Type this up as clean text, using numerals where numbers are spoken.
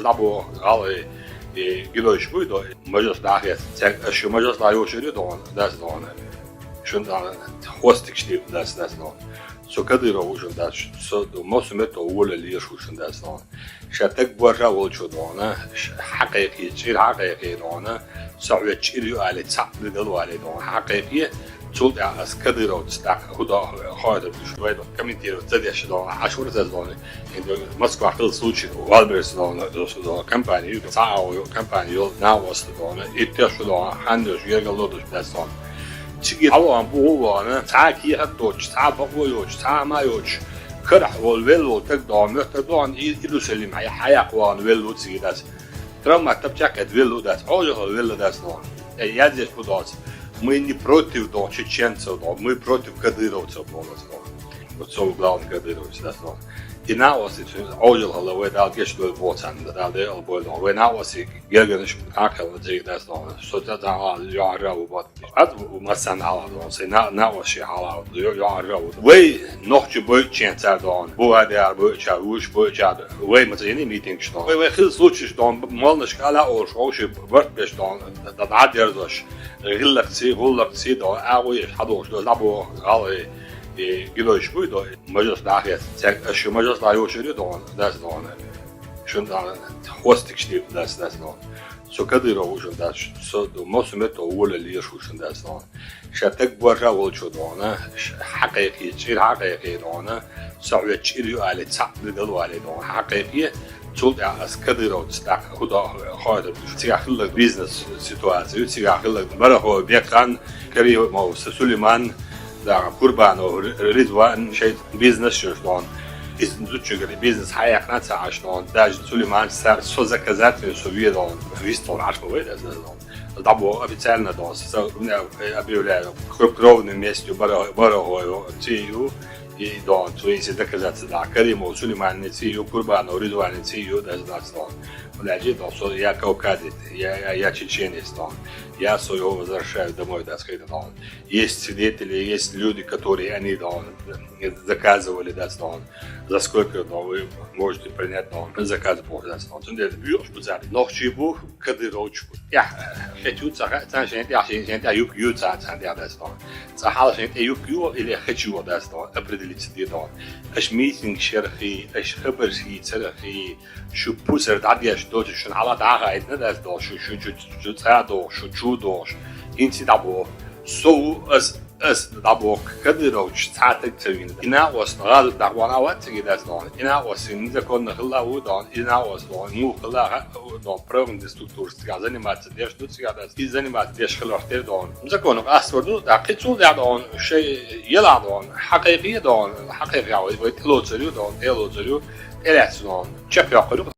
دابو غالي جلوش بيدو مجلس داخل شو مجلس لا يوشري دون داس دون شو دان خوستك شتي داس دون سو كاديرو وشو داس سو موسمته ولا اللي يشو شو داس دون شاتك بورجا وشو دون حقيقي شيء حقيقي دون سوي تشيلو على تصعد دلو على دون حقيقي تولد از كاديرو تستاق هدا خاطر شوي دون كمين تيرو تديش دون عشور دون إنه مسكوا خل سوتش Wildberries دون كمباني ساعة كمباني ناوست دون إتيش دون هندش يرجلودش داس دون تيجي أوان بوه تعاكي هتوش تعبقويوش تعمايوش كرح والويلو تقدم تقدم إلو سليم حياة وان ويلو تيجي داس ترى تبجاك ويلو داس أوجه ويلو داس دون я здесь подался. Мы не против чеченцев, мы против кадыровцев. Вот все главное кадыровцы. И на вас оджил головой дал гешту боцан, дал дел бойло. Вы на вас гергенш акал дигдас, что это я рау бат. Ад масан ала, се на вас ала, я рау. Вы ночью будет ченцар дон. Буадер будет чауш будет чад. Вы мы не митинг что. Вы хил случай дон молнаш кала ош Wildberries дон. Да адердош. غلقتي دو أوي حدوش دو لابو غالي جلوش بيدو مجلس داخل شو مجلس لا يوشري دون داس دون شو دان خوستك شتي داس دون سو كاديرو وشو داس سو موسمته ولا اللي يشو شو داس دون شاتك بورجا وشو دون حقيقي شيء حقيقي دون سوي تشيلو على تصعد دلو على دون حقيقي تولد از كاديرو تستاق هدا خاطر تيجي خلق بيزنس سيتواسيو تيجي خلق برا بيقان كريم مو سليمان دا قربان ورضوان شيء بيزنس شلون اسم زوجي بيزنس حياتنا تعاشون دا سليمان صار سوزا كذات في سوفيا دون فيستون عشان وين دابو официально دون объявляю крупным местью برا تيجي и дон, то есть доказаться, да, Кариму, Сулейман, Цию, Курбану, Ридван, Цию, даже да, стон. Блядь, что я кавказец, я чеченец, дон. Я своего возвращаю домой, да, сказать, дон. Есть свидетели, есть люди, которые они, дон, заказывали, да, дон. За сколько, дон, вы можете принять, дон, заказ Бог, да, дон. Тут это бьешь, бузали. Ночью Бог, Кадыровчику. Я хочу, я юбью, да, дон. Сахал, я юбью или хочу, да, дон, определить دون اش ميتينغ شرخي اش خبر شي ترخي شو بوسر داديش دوت شو على داغا عندنا دو شو تادو شو جودوش انت دابو سو اس دابو كدروش تاتك تبين انا واس غال دعوانا وات كده دون انا واس نذا كنا خلا ودون انا واس دون مو خلا دون بروفن دستور заниматься ديش دوت سياده и заниматься ديش خلوحتر دون زكون اسودو دقيقو دون شيء يلا دون حقيقي دون حقيقي ويتلو تريو دون تلو تريو الاسون شاف يقولوا